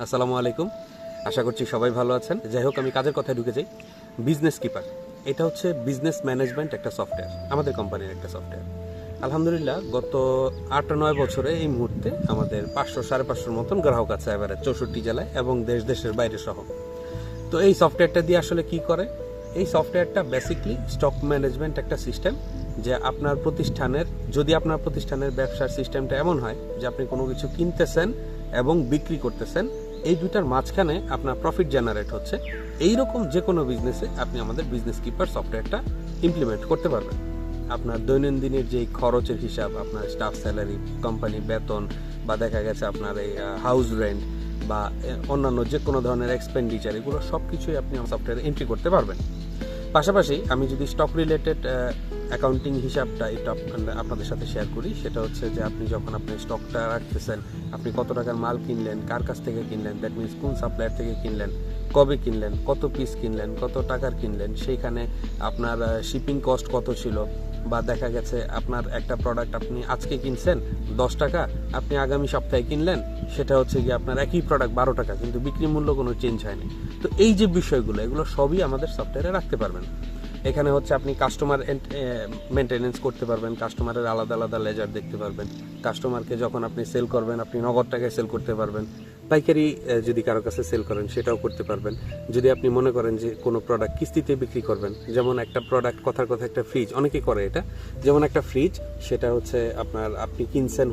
আসসালামু আলাইকুম। আশা করছি সবাই ভালো আছেন। যাই হোক, আমি কাজের কথায় ঢুকে যাই। বিজনেস কিপার এটা হচ্ছে বিজনেস ম্যানেজমেন্ট একটা সফটওয়্যার, আমাদের কোম্পানির একটা সফটওয়্যার। আলহামদুলিল্লাহ গত 8-9 বছরে এই মুহূর্তে আমাদের 500-550 মতন গ্রাহক আছে এবারে 64 জেলায় এবং দেশের বাইরে সহ। তো এই সফটওয়্যারটা দিয়ে আসলে কি করে? এই সফটওয়্যারটা বেসিকলি স্টক ম্যানেজমেন্ট একটা সিস্টেম, যে আপনার প্রতিষ্ঠানের, যদি আপনার প্রতিষ্ঠানের ব্যবসার সিস্টেমটা এমন হয় যে আপনি কোনো কিছু কিনতেছেন এবং বিক্রি করতেছেন, এই দুইটার মাঝখানে আপনার প্রফিট জেনারেট হচ্ছে, এইরকম যে কোনো বিজনেসে আপনি আমাদের বিজনেস কিপার সফটওয়্যারটা ইমপ্লিমেন্ট করতে পারবেন। আপনার দৈনন্দিনের যেই খরচের হিসাব, আপনার স্টাফ স্যালারি, কোম্পানি বেতন, বা দেখা গেছে আপনার এই হাউস রেন্ট বা অন্যান্য যে কোনো ধরনের এক্সপেন্ডিচার, এগুলো সব কিছুই আপনি আমার সফটওয়্যারে এন্ট্রি করতে পারবেন। পাশাপাশি আমি যদি স্টক রিলেটেড অ্যাকাউন্টিং হিসাবটা এটা আপনাদের সাথে শেয়ার করি, সেটা হচ্ছে যে আপনি যখন আপনি স্টকটা রাখতেছেন, আপনি কত টাকার মাল কিনলেন, কার কাছ থেকে কিনলেন, দ্যাট মিনস কোন সাপ্লায়ার থেকে কিনলেন, কবে কিনলেন, কত পিস কিনলেন, কত টাকার কিনলেন, সেইখানে আপনার শিপিং কস্ট কত ছিল, বা দেখা গেছে আপনার একটা প্রোডাক্ট আপনি আজকে কিনছেন 10 টাকা, আপনি আগামী সপ্তাহে কিনলেন, সেটা হচ্ছে গিয়ে আপনার একই প্রোডাক্ট 12 টাকা, কিন্তু বিক্রি মূল্য কোনো চেঞ্জ হয়নি। তো এই যে বিষয়গুলো, এগুলো সবই আমাদের সফটওয়্যারে রাখতে পারবেন। এখানে হচ্ছে আপনি কাস্টমার মেনটেনেন্স করতে পারবেন, কাস্টমারের আলাদা আলাদা লেজার দেখতে পারবেন, কাস্টমারকে যখন আপনি সেল করবেন আপনি নগদ টাকায় সেল করতে পারবেন, পাইকারি যদি কারো কাছে সেল করেন সেটাও করতে পারবেন। যদি আপনি মনে করেন যে কোনো প্রোডাক্ট কিস্তিতে বিক্রি করবেন, যেমন একটা প্রোডাক্ট, কথার কথা একটা ফ্রিজ, অনেকে করে এটা, যেমন একটা ফ্রিজ, সেটা হচ্ছে আপনি কিনছেন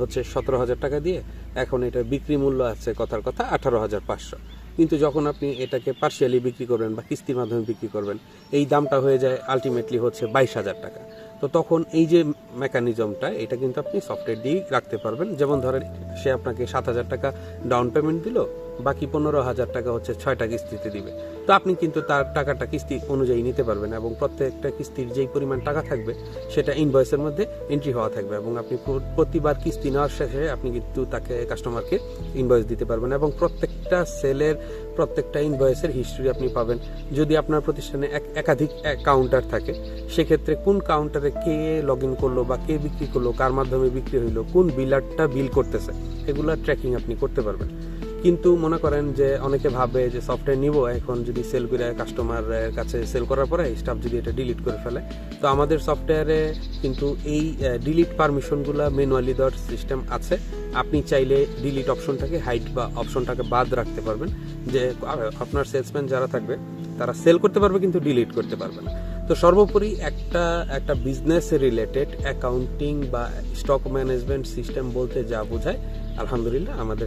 হচ্ছে 17,000 টাকা দিয়ে, এখন এটা বিক্রি মূল্য আছে কথার কথা 18,500, কিন্তু যখন আপনি এটাকে পার্শিয়ালি বিক্রি করবেন বা কিস্তির মাধ্যমে বিক্রি করবেন, এই দামটা হয়ে যায় আলটিমেটলি হচ্ছে 22,000 টাকা। তো তখন এই যে মেকানিজমটা, এটা কিন্তু আপনি সফটওয়্যার দিয়েই রাখতে পারবেন। যেমন ধরেন সে আপনাকে 7,000 টাকা ডাউন পেমেন্ট দিল, বাকি 15,000 টাকা হচ্ছে 6টা কিস্তিতে দিবে। তো আপনি কিন্তু তার টাকাটা কিস্তি অনুযায়ী নিতে পারবেন, এবং প্রত্যেকটা কিস্তির যেই পরিমাণ টাকা থাকবে সেটা ইনভয়েসের মধ্যে এন্ট্রি হওয়া থাকবে, এবং আপনি প্রতিবার কিস্তি নেওয়ার শেষে আপনি কিন্তু তাকে, কাস্টমারকে ইনভয়েস দিতে পারবেন, এবং প্রত্যেকটা সেলের, প্রত্যেকটা ইনভয়েসের হিস্ট্রি আপনি পাবেন। যদি আপনার প্রতিষ্ঠানে একাধিক কাউন্টার থাকে, সেক্ষেত্রে কোন কাউন্টারে কে লগ ইন করলো বা কে বিক্রি করলো, কার মাধ্যমে বিক্রি হইলো, কোন বিলারটা বিল করতেছে, এগুলা ট্র্যাকিং আপনি করতে পারবেন। কিন্তু মনে করেন যে অনেকে ভাবে যে সফটওয়্যার নিব, এখন যদি সেল করে কাস্টমারের কাছে সেল করার পরে স্টাফ যদি এটা ডিলিট করে ফেলে, তো আমাদের সফটওয়্যারে কিন্তু এই ডিলিট পারমিশনগুলো ম্যানুয়ালি দেওয়ার সিস্টেম আছে। আপনি চাইলে ডিলিট অপশনটাকে হাইড বা অপশনটাকে বাদ রাখতে পারবেন, যে আপনার সেলসম্যান যারা থাকবে তারা সেল করতে পারবে কিন্তু ডিলিট করতে পারবে না। তো সর্বোপরি একটা বিজনেস রিলেটেড অ্যাকাউন্টিং বা স্টক ম্যানেজমেন্ট সিস্টেম বলতে যা বোঝায়, আলহামদুলিল্লাহ আমাদের